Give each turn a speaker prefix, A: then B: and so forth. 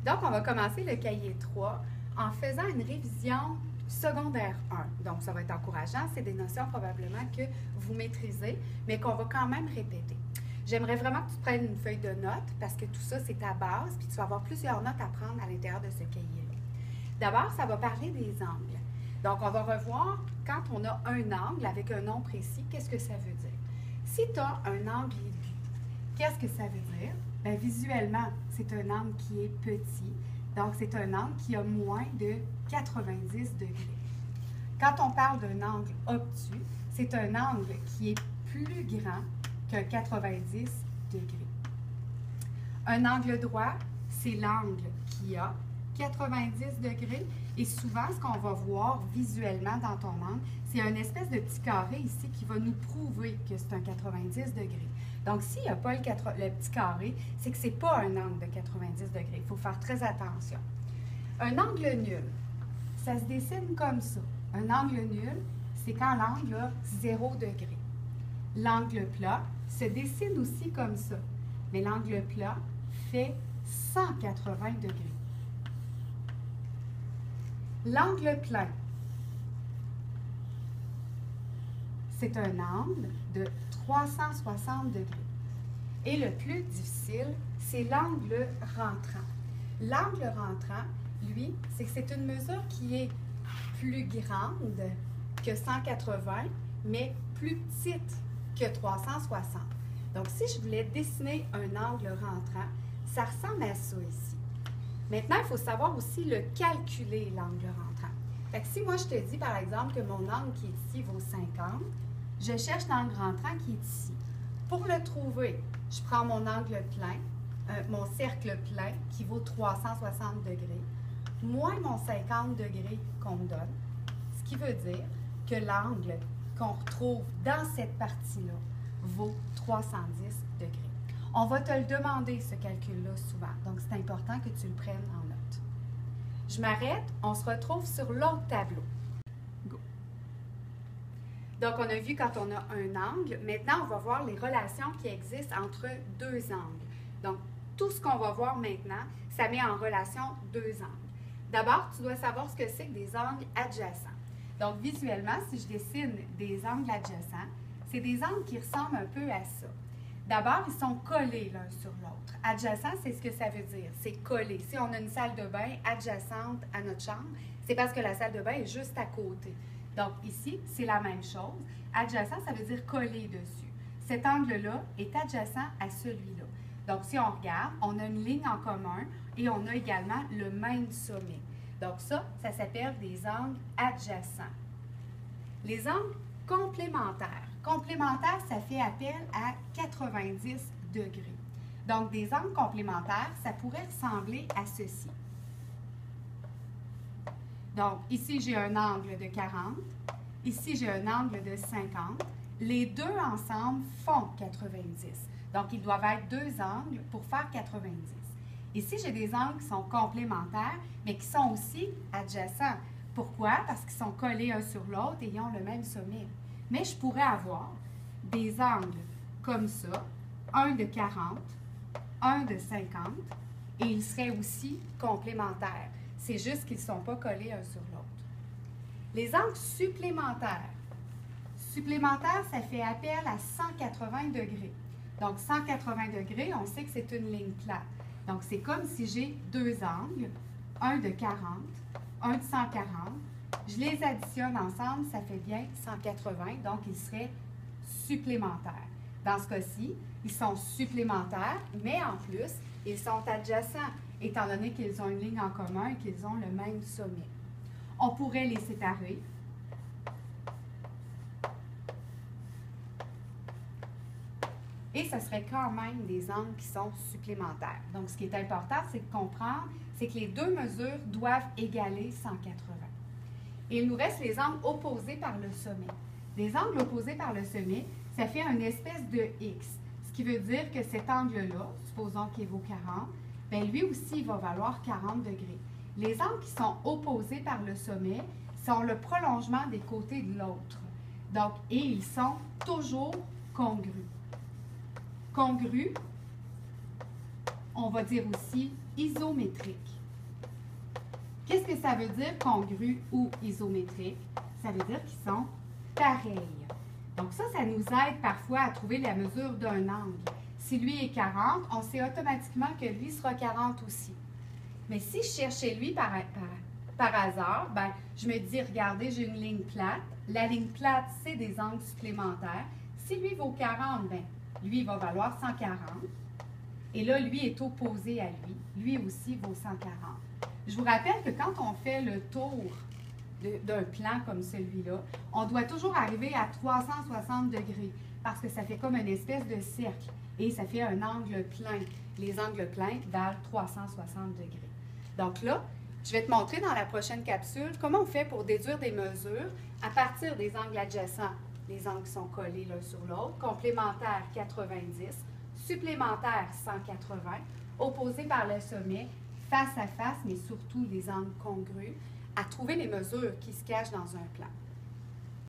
A: Donc, on va commencer le cahier 3 en faisant une révision secondaire 1. Donc, ça va être encourageant. C'est des notions probablement que vous maîtrisez, mais qu'on va quand même répéter. J'aimerais vraiment que tu prennes une feuille de notes parce que tout ça, c'est ta base, puis tu vas avoir plusieurs notes à prendre à l'intérieur de ce cahier-là. D'abord, ça va parler des angles. Donc, on va revoir quand on a un angle avec un nom précis, qu'est-ce que ça veut dire. Si tu as un angle aigu, qu'est-ce que ça veut dire? Bien, visuellement, c'est un angle qui est petit. Donc, c'est un angle qui a moins de 90 degrés. Quand on parle d'un angle obtus, c'est un angle qui est plus grand qu'un 90 degrés. Un angle droit, c'est l'angle qui a 90 degrés. Et souvent, ce qu'on va voir visuellement dans ton angle, c'est un espèce de petit carré ici qui va nous prouver que c'est un 90 degrés. Donc, s'il n'y a pas le petit carré, c'est que ce n'est pas un angle de 90 degrés. Il faut faire très attention. Un angle nul, ça se dessine comme ça. Un angle nul, c'est quand l'angle a 0 degré. L'angle plat se dessine aussi comme ça. Mais l'angle plat fait 180 degrés. L'angle plein, c'est un angle de 360 degrés. Et le plus difficile, c'est l'angle rentrant. L'angle rentrant, lui, c'est que c'est une mesure qui est plus grande que 180, mais plus petite que 360. Donc, si je voulais dessiner un angle rentrant, ça ressemble à ça ici. Maintenant, il faut savoir aussi le calculer, l'angle rentrant. Fait que si moi, je te dis, par exemple, que mon angle qui est ici vaut 50, je cherche l'angle rentrant qui est ici. Pour le trouver, je prends mon angle plein, mon cercle plein qui vaut 360 degrés, moins mon 50 degrés qu'on me donne, ce qui veut dire que l'angle qu'on retrouve dans cette partie-là vaut 310 degrés. On va te le demander, ce calcul-là, souvent. Donc, c'est important que tu le prennes en note. Je m'arrête. On se retrouve sur l'autre tableau. Go. Donc, on a vu quand on a un angle. Maintenant, on va voir les relations qui existent entre deux angles. Donc, tout ce qu'on va voir maintenant, ça met en relation deux angles. D'abord, tu dois savoir ce que c'est que des angles adjacents. Donc, visuellement, si je dessine des angles adjacents, c'est des angles qui ressemblent un peu à ça. D'abord, ils sont collés l'un sur l'autre. Adjacent, c'est ce que ça veut dire. C'est collé. Si on a une salle de bain adjacente à notre chambre, c'est parce que la salle de bain est juste à côté. Donc, ici, c'est la même chose. Adjacent, ça veut dire collé dessus. Cet angle-là est adjacent à celui-là. Donc, si on regarde, on a une ligne en commun et on a également le même sommet. Donc, ça s'appelle des angles adjacents. Les angles complémentaires. Complémentaire, ça fait appel à 90 degrés. Donc, des angles complémentaires, ça pourrait ressembler à ceci. Donc, ici, j'ai un angle de 40. Ici, j'ai un angle de 50. Les deux ensemble font 90. Donc, ils doivent être deux angles pour faire 90. Ici, j'ai des angles qui sont complémentaires, mais qui sont aussi adjacents. Pourquoi? Parce qu'ils sont collés un sur l'autre et ils ont le même sommet. Mais je pourrais avoir des angles comme ça, un de 40, un de 50, et ils seraient aussi complémentaires. C'est juste qu'ils ne sont pas collés un sur l'autre. Les angles supplémentaires. Supplémentaires, ça fait appel à 180 degrés. Donc, 180 degrés, on sait que c'est une ligne plate. Donc, c'est comme si j'ai deux angles, un de 40, un de 140. Je les additionne ensemble, ça fait bien 180, donc ils seraient supplémentaires. Dans ce cas-ci, ils sont supplémentaires, mais en plus, ils sont adjacents, étant donné qu'ils ont une ligne en commun et qu'ils ont le même sommet. On pourrait les séparer. Et ce serait quand même des angles qui sont supplémentaires. Donc, ce qui est important, c'est de comprendre, c'est que les deux mesures doivent égaler 180. Et il nous reste les angles opposés par le sommet. Les angles opposés par le sommet, ça fait une espèce de X. Ce qui veut dire que cet angle-là, supposons qu'il vaut 40, bien lui aussi, il va valoir 40 degrés. Les angles qui sont opposés par le sommet sont le prolongement des côtés de l'autre. Donc, et ils sont toujours congrus. Congrus, on va dire aussi isométriques. Qu'est-ce que ça veut dire congru ou isométrique? Ça veut dire qu'ils sont pareils. Donc ça nous aide parfois à trouver la mesure d'un angle. Si lui est 40, on sait automatiquement que lui sera 40 aussi. Mais si je cherchais lui par hasard, ben, je me dis, regardez, j'ai une ligne plate. La ligne plate, c'est des angles supplémentaires. Si lui vaut 40, ben, lui, il va valoir 140. Et là, lui est opposé à lui. Lui aussi vaut 140. Je vous rappelle que quand on fait le tour d'un plan comme celui-là, on doit toujours arriver à 360 degrés parce que ça fait comme une espèce de cercle et ça fait un angle plein. Les angles pleins valent 360 degrés. Donc là, je vais te montrer dans la prochaine capsule comment on fait pour déduire des mesures à partir des angles adjacents, les angles qui sont collés l'un sur l'autre, complémentaires 90, supplémentaires 180, opposés par le sommet, face à face, mais surtout les angles congrus, à trouver les mesures qui se cachent dans un plan.